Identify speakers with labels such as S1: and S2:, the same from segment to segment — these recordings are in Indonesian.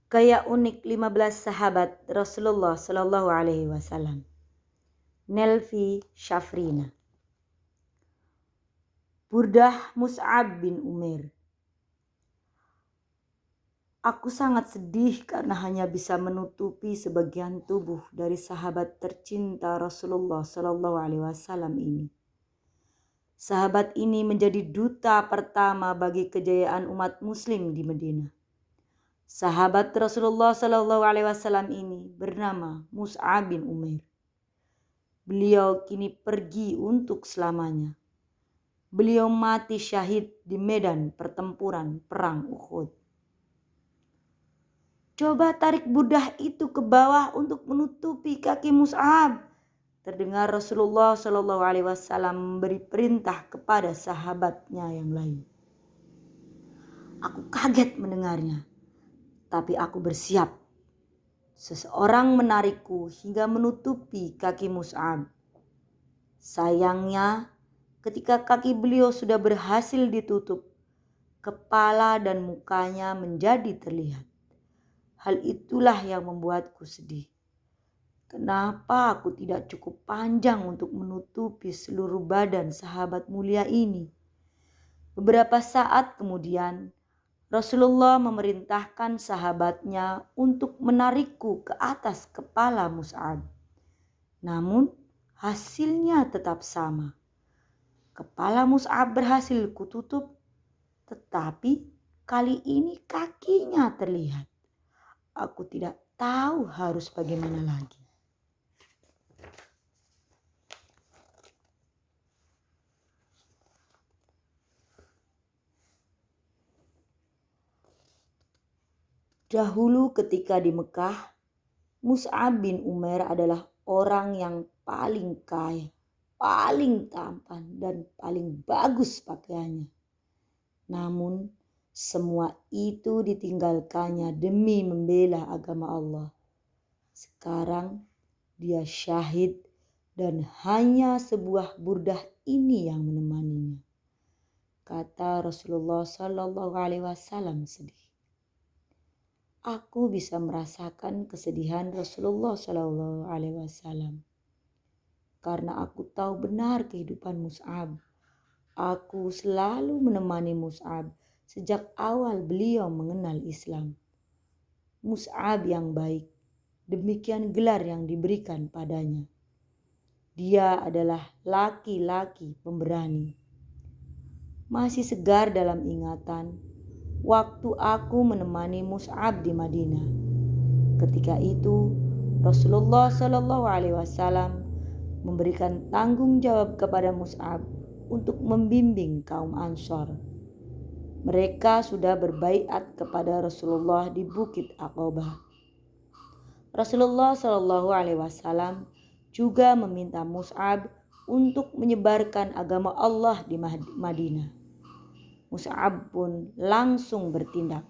S1: Gaya unik 15 sahabat Rasulullah Shallallahu Alaihi Wasallam. Nelvi Syafrina. Burdah Mus'ab bin Umair. Aku sangat sedih karena hanya bisa menutupi sebagian tubuh dari sahabat tercinta Rasulullah Shallallahu Alaihi Wasallam ini. Sahabat ini menjadi duta pertama bagi kejayaan umat Muslim di Madinah. Sahabat Rasulullah Shallallahu Alaihi Wasallam ini bernama Mus'ab bin Umair. Beliau kini pergi untuk selamanya. Beliau mati syahid di medan pertempuran perang Uhud. Coba tarik burdah itu ke bawah untuk menutupi kaki Mus'ab. Terdengar Rasulullah Shallallahu Alaihi Wasallam memberi perintah kepada sahabatnya yang lain. Aku kaget mendengarnya. Tapi aku bersiap. Seseorang menarikku hingga menutupi kaki Mus'ab. Sayangnya, ketika kaki beliau sudah berhasil ditutup, kepala dan mukanya menjadi terlihat. Hal itulah yang membuatku sedih. Kenapa aku tidak cukup panjang untuk menutupi seluruh badan sahabat mulia ini? Beberapa saat kemudian, Rasulullah memerintahkan sahabatnya untuk menarikku ke atas kepala Mus'ab. Namun hasilnya tetap sama. Kepala Mus'ab berhasil kututup, tetapi kali ini kakinya terlihat. Aku tidak tahu harus bagaimana lagi. Dahulu ketika di Mekah, Mus'ab bin Umair adalah orang yang paling kaya, paling tampan, dan paling bagus pakaiannya. Namun, semua itu ditinggalkannya demi membela agama Allah. Sekarang, dia syahid dan hanya sebuah burdah ini yang menemaninya. Kata Rasulullah Sallallahu Alaihi Wasallam sedih. Aku bisa merasakan kesedihan Rasulullah Sallallahu Alaihi Wasallam karena aku tahu benar kehidupan Mus'ab. Aku selalu menemani Mus'ab sejak awal beliau mengenal Islam. Mus'ab yang baik, demikian gelar yang diberikan padanya. Dia adalah laki-laki pemberani. Masih segar dalam ingatan waktu aku menemani Mus'ab di Madinah. Ketika itu Rasulullah Shallallahu Alaihi Wasallam memberikan tanggung jawab kepada Mus'ab untuk membimbing kaum Ansor. Mereka sudah berbaiat kepada Rasulullah di Bukit Aqabah. Rasulullah Shallallahu Alaihi Wasallam juga meminta Mus'ab untuk menyebarkan agama Allah di Madinah. Mus'ab pun langsung bertindak.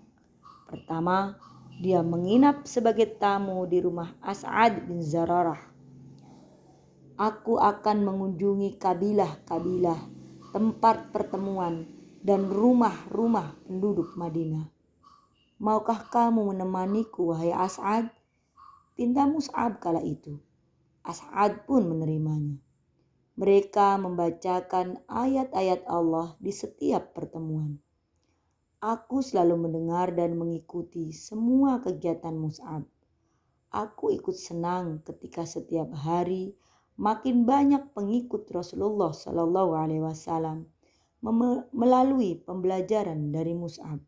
S1: Pertama, dia menginap sebagai tamu di rumah As'ad bin Zararah. Aku akan mengunjungi kabilah-kabilah, tempat pertemuan, dan rumah-rumah penduduk Madinah. Maukah kamu menemaniku, wahai As'ad? Pinta Mus'ab kala itu. As'ad pun menerimanya. Mereka membacakan ayat-ayat Allah di setiap pertemuan. Aku selalu mendengar dan mengikuti semua kegiatan Mus'ab. Aku ikut senang ketika setiap hari makin banyak pengikut Rasulullah Shallallahu Alaihi Wasallam melalui pembelajaran dari Mus'ab.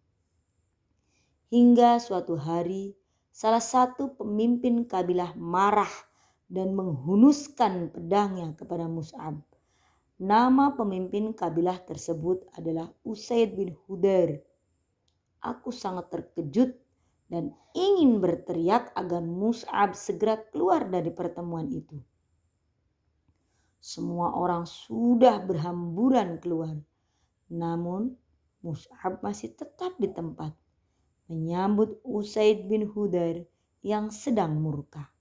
S1: Hingga suatu hari salah satu pemimpin kabilah marah dan menghunuskan pedangnya kepada Mus'ab. Nama pemimpin kabilah tersebut adalah Usaid bin Hudayr. Aku sangat terkejut dan ingin berteriak agar Mus'ab segera keluar dari pertemuan itu. Semua orang sudah berhamburan keluar. Namun Mus'ab masih tetap di tempat, menyambut Usaid bin Hudayr yang sedang murka.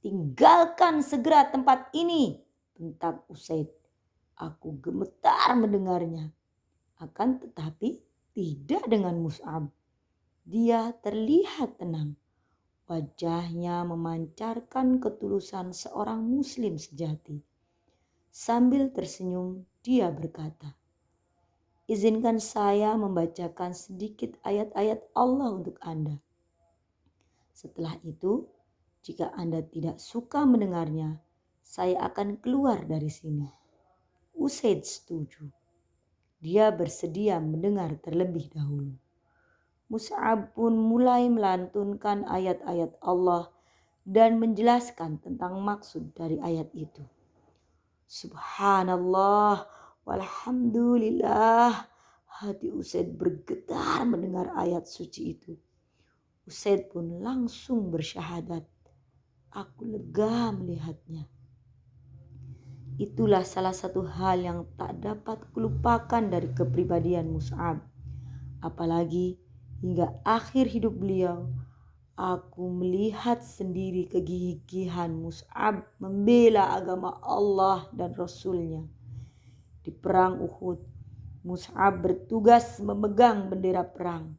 S1: Tinggalkan segera tempat ini, bentak Usaid. Aku gemetar mendengarnya. Akan tetapi tidak dengan Mus'ab. Dia terlihat tenang. Wajahnya memancarkan ketulusan seorang muslim sejati. Sambil tersenyum, dia berkata, "Izinkan saya membacakan sedikit ayat-ayat Allah untuk Anda. Setelah itu, jika Anda tidak suka mendengarnya, saya akan keluar dari sini." Usaid setuju. Dia bersedia mendengar terlebih dahulu. Mus'ab pun mulai melantunkan ayat-ayat Allah dan menjelaskan tentang maksud dari ayat itu. Subhanallah, walhamdulillah. Hati Usaid bergetar mendengar ayat suci itu. Usaid pun langsung bersyahadat. Aku lega melihatnya. Itulah salah satu hal yang tak dapat kulupakan dari kepribadian Mus'ab. Apalagi hingga akhir hidup beliau, aku melihat sendiri kegigihan Mus'ab membela agama Allah dan Rasulnya. Di perang Uhud, Mus'ab bertugas memegang bendera perang.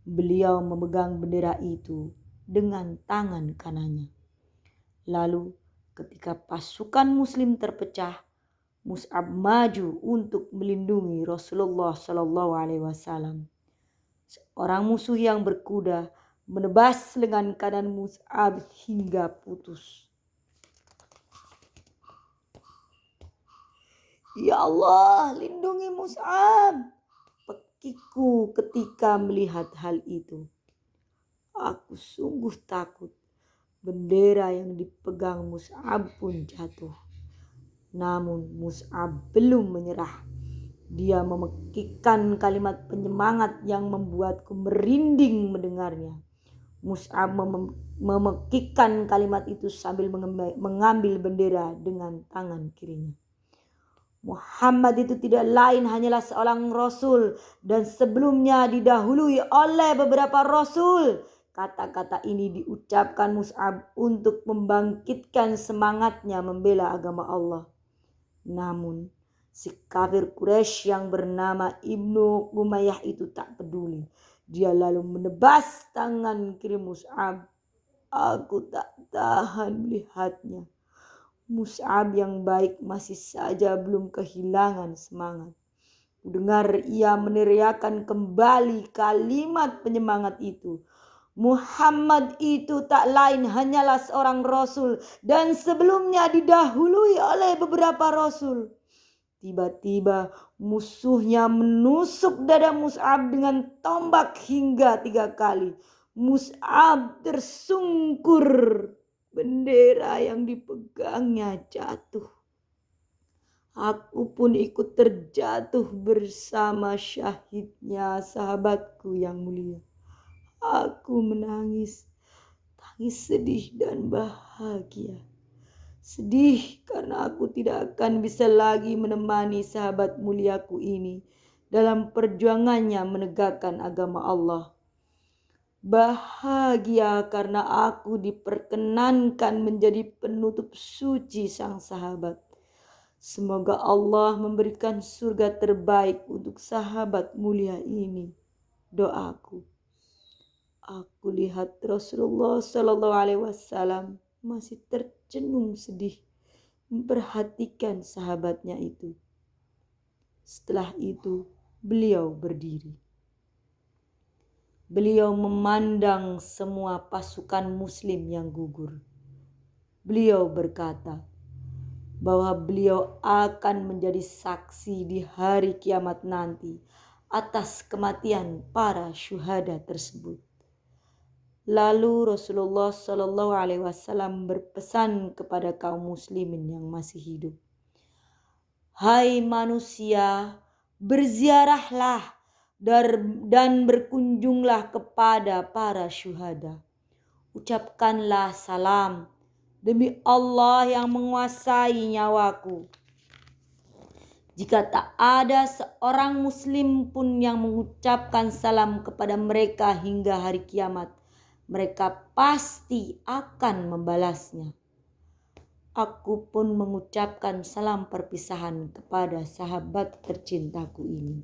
S1: Beliau memegang bendera itu dengan tangan kanannya. Lalu ketika pasukan muslim terpecah, Mus'ab maju untuk melindungi Rasulullah SAW. Seorang musuh yang berkuda menebas lengan kanan Mus'ab hingga putus. "Ya Allah, lindungi Mus'ab," pekiku ketika melihat hal itu. Aku sungguh takut. Bendera yang dipegang Mus'ab pun jatuh. Namun Mus'ab belum menyerah. Dia memekikkan kalimat penyemangat yang membuatku merinding mendengarnya. Mus'ab memekikkan kalimat itu sambil mengambil bendera dengan tangan kirinya. Muhammad itu tidak lain hanyalah seorang rasul dan sebelumnya didahului oleh beberapa rasul. Kata-kata ini diucapkan Mus'ab untuk membangkitkan semangatnya membela agama Allah. Namun si kafir Quraisy yang bernama Ibnu Umayyah itu tak peduli. Dia lalu menebas tangan kiri Mus'ab. Aku tak tahan melihatnya. Mus'ab yang baik masih saja belum kehilangan semangat. Kudengar ia meneriakkan kembali kalimat penyemangat itu. Muhammad itu tak lain hanyalah seorang rasul dan sebelumnya didahului oleh beberapa rasul. Tiba-tiba musuhnya menusuk dada Mus'ab dengan tombak hingga 3 kali. Mus'ab tersungkur. Bendera yang dipegangnya jatuh. Aku pun ikut terjatuh bersama syahidnya sahabatku yang mulia. Aku menangis, tangis sedih dan bahagia. Sedih karena aku tidak akan bisa lagi menemani sahabat muliaku ini dalam perjuangannya menegakkan agama Allah. Bahagia karena aku diperkenankan menjadi penutup suci sang sahabat. Semoga Allah memberikan surga terbaik untuk sahabat mulia ini. Doaku. Aku lihat Rasulullah SAW masih tercenung sedih memperhatikan sahabatnya itu. Setelah itu beliau berdiri. Beliau memandang semua pasukan muslim yang gugur. Beliau berkata bahwa beliau akan menjadi saksi di hari kiamat nanti atas kematian para syuhada tersebut. Lalu Rasulullah SAW berpesan kepada kaum muslimin yang masih hidup. Hai manusia, berziarahlah dan berkunjunglah kepada para syuhada. Ucapkanlah salam demi Allah yang menguasai nyawaku. Jika tak ada seorang muslim pun yang mengucapkan salam kepada mereka hingga hari kiamat, mereka pasti akan membalasnya. Aku pun mengucapkan salam perpisahan kepada sahabat tercintaku ini.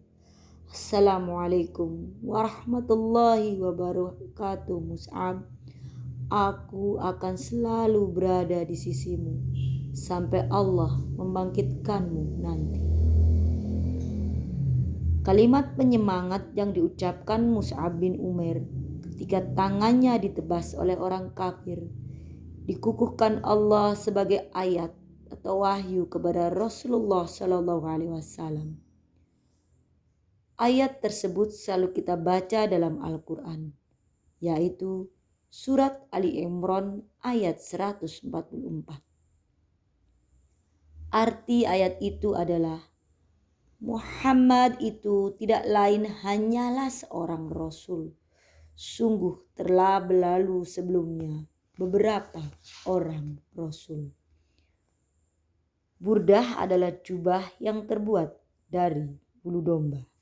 S1: Assalamualaikum warahmatullahi wabarakatuh Mus'ab. Aku akan selalu berada di sisimu sampai Allah membangkitkanmu nanti. Kalimat penyemangat yang diucapkan Mus'ab bin Umair ketika tangannya ditebas oleh orang kafir dikukuhkan Allah sebagai ayat atau wahyu kepada Rasulullah Shallallahu Alaihi Wasallam. Ayat tersebut selalu kita baca dalam Al-Quran, yaitu Surat Ali Imran ayat 144. Arti ayat itu adalah Muhammad itu tidak lain hanyalah seorang Rasul. Sungguh telah berlalu sebelumnya beberapa orang Rasul. Burdah adalah jubah yang terbuat dari bulu domba.